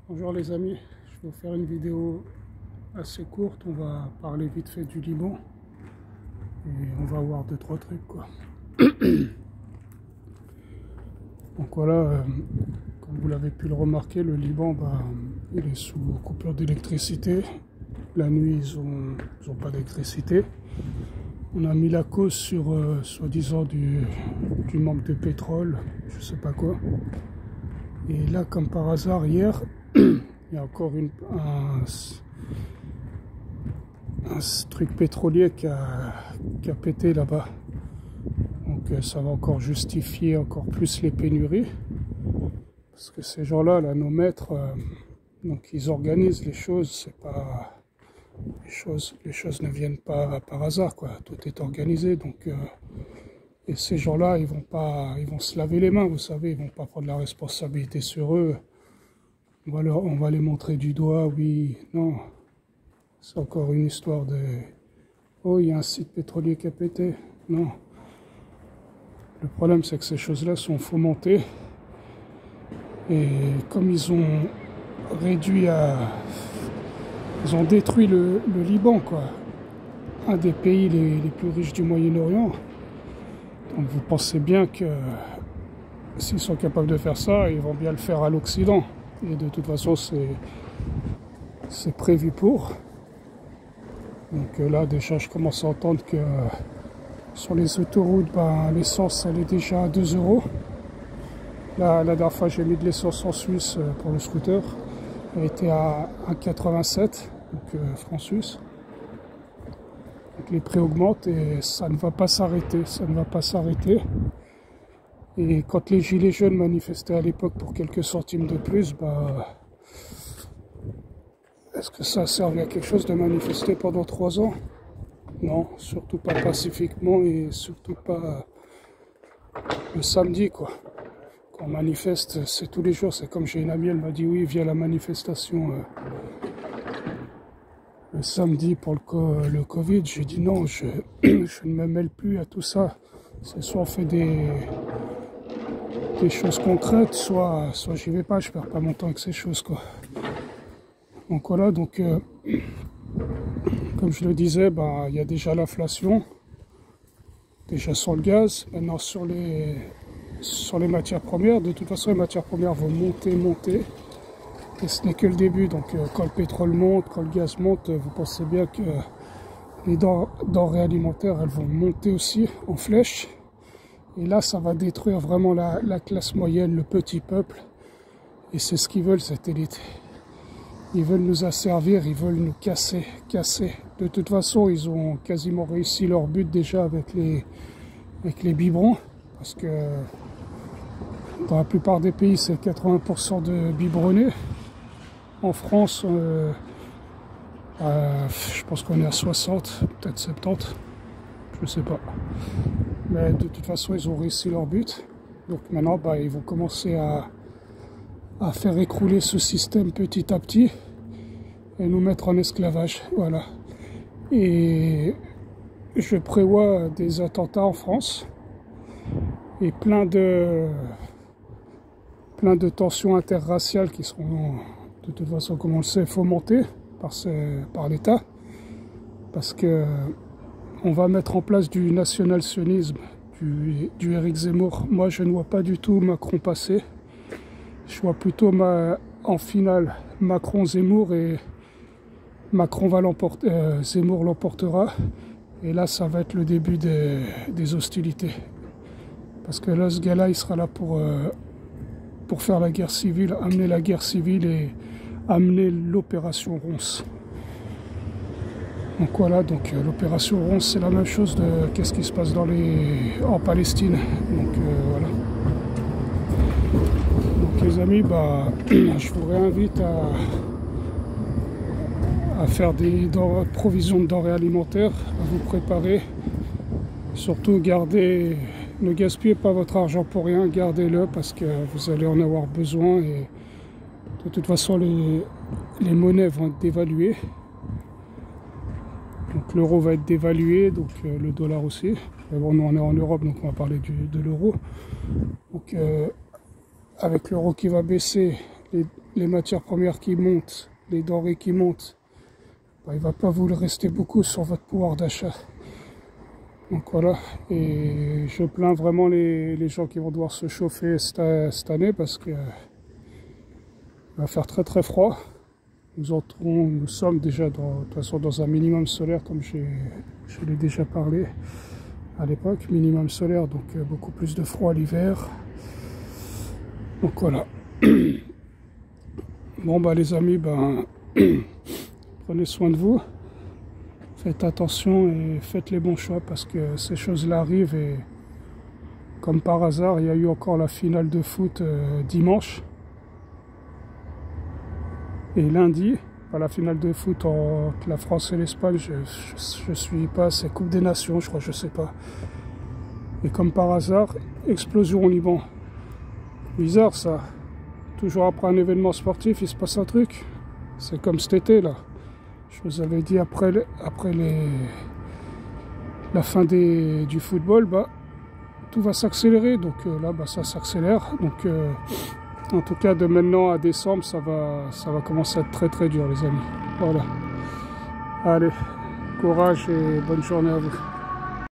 Bonjour les amis, je vais vous faire une vidéo assez courte. On va parler vite fait du Liban et on va voir deux trois trucs quoi. Donc voilà, comme vous l'avez pu le remarquer, le Liban il est sous coupure d'électricité. La nuit ils ont pas d'électricité. On a mis la cause sur soi-disant du manque de pétrole, je sais pas quoi. Et là, comme par hasard, hier, il y a encore un truc pétrolier qui a pété là-bas. Donc ça va encore justifier encore plus les pénuries. Parce que ces gens-là, là, nos maîtres, donc ils organisent les choses, c'est pas... Les choses ne viennent pas par hasard, quoi. Tout est organisé, donc... Et ces gens-là, ils vont se laver les mains, vous savez, ils vont pas prendre la responsabilité sur eux. On va les montrer du doigt, oui, non. C'est encore une histoire de... Oh, il y a un site pétrolier qui a pété. Non. Le problème, c'est que ces choses-là sont fomentées. Et comme ils ont réduit à... Ils ont détruit le Liban, quoi. Un des pays les plus riches du Moyen-Orient. Donc vous pensez bien que s'ils sont capables de faire ça, ils vont bien le faire à l'Occident. Et de toute façon, c'est prévu pour. Donc là, déjà, je commence à entendre que sur les autoroutes, l'essence, elle est déjà à 2 €. Là, la dernière fois, j'ai mis de l'essence en Suisse pour le scooter. Elle était à 1,87 €, donc francs suisses. Donc les prix augmentent et ça ne va pas s'arrêter, ça ne va pas s'arrêter. Et quand les gilets jaunes manifestaient à l'époque pour quelques centimes de plus, est-ce que ça a servi à quelque chose de manifester pendant 3 ans? Non, surtout pas pacifiquement et surtout pas le samedi, quoi. Quand on manifeste, c'est tous les jours. C'est comme j'ai une amie, elle m'a dit oui, viens à la manifestation le samedi pour le Covid. J'ai dit non, je ne me mêle plus à tout ça. C'est soit on fait des choses concrètes, soit j'y vais pas, je perds pas mon temps avec ces choses, quoi. Donc voilà, donc comme je le disais, il y a déjà l'inflation, déjà sur le gaz, maintenant sur les matières premières. De toute façon, les matières premières vont monter. Et ce n'est que le début, donc quand le pétrole monte, quand le gaz monte, vous pensez bien que les denrées alimentaires, elles vont monter aussi en flèche. Et là, ça va détruire vraiment la classe moyenne, le petit peuple. Et c'est ce qu'ils veulent, cette élite. Ils veulent nous asservir, ils veulent nous casser. De toute façon, ils ont quasiment réussi leur but déjà avec les biberons. Parce que dans la plupart des pays, c'est 80% de biberonnés. En France, je pense qu'on est à 60, peut-être 70, je ne sais pas. Mais de toute façon, ils ont réussi leur but. Donc maintenant, ils vont commencer à faire écrouler ce système petit à petit et nous mettre en esclavage. Voilà. Et je prévois des attentats en France et plein de tensions interraciales qui seront... De toute façon, comme on le sait, fomenté par l'État, parce que on va mettre en place du national-sionisme, du Éric Zemmour. Moi, je ne vois pas du tout Macron passer. Je vois plutôt en finale Macron-Zemmour, et Macron va l'emporter, Zemmour l'emportera. Et là, ça va être le début des hostilités. Parce que là, ce gars-là, il sera là pour faire la guerre civile, amener la guerre civile et amener l'opération Ronce. Donc voilà, l'opération Ronce, c'est la même chose de qu'est-ce qui se passe en Palestine. Donc voilà. Donc les amis, je vous réinvite à faire des provisions de denrées alimentaires, à vous préparer. Surtout ne gaspillez pas votre argent pour rien, gardez-le parce que vous allez en avoir besoin. Et de toute façon, les monnaies vont être dévaluées. Donc l'euro va être dévalué, donc le dollar aussi. Mais bon, nous on est en Europe, donc on va parler de l'euro. Donc avec l'euro qui va baisser, les matières premières qui montent, les denrées qui montent, bah, il ne va pas vous rester beaucoup sur votre pouvoir d'achat. Donc voilà, et je plains vraiment les gens qui vont devoir se chauffer cette année parce que il va faire très très froid. Nous sommes déjà de toute façon dans un minimum solaire, comme je l'ai déjà parlé à l'époque, minimum solaire, donc beaucoup plus de froid l'hiver. Donc voilà. Bon bah les amis, ben prenez soin de vous, faites attention et faites les bons choix parce que ces choses-là arrivent et comme par hasard, il y a eu encore la finale de foot dimanche. Et lundi, à la finale de foot entre la France et l'Espagne, je suis pas, c'est Coupe des Nations, je crois, je sais pas. Et comme par hasard, explosion au Liban. Bizarre ça. Toujours après un événement sportif, il se passe un truc. C'est comme cet été là. Je vous avais dit après la fin du football, bah, tout va s'accélérer. Donc là, bah, ça s'accélère. Donc en tout cas, de maintenant à décembre, ça va commencer à être très très dur, les amis. Voilà. Allez, courage et bonne journée à vous.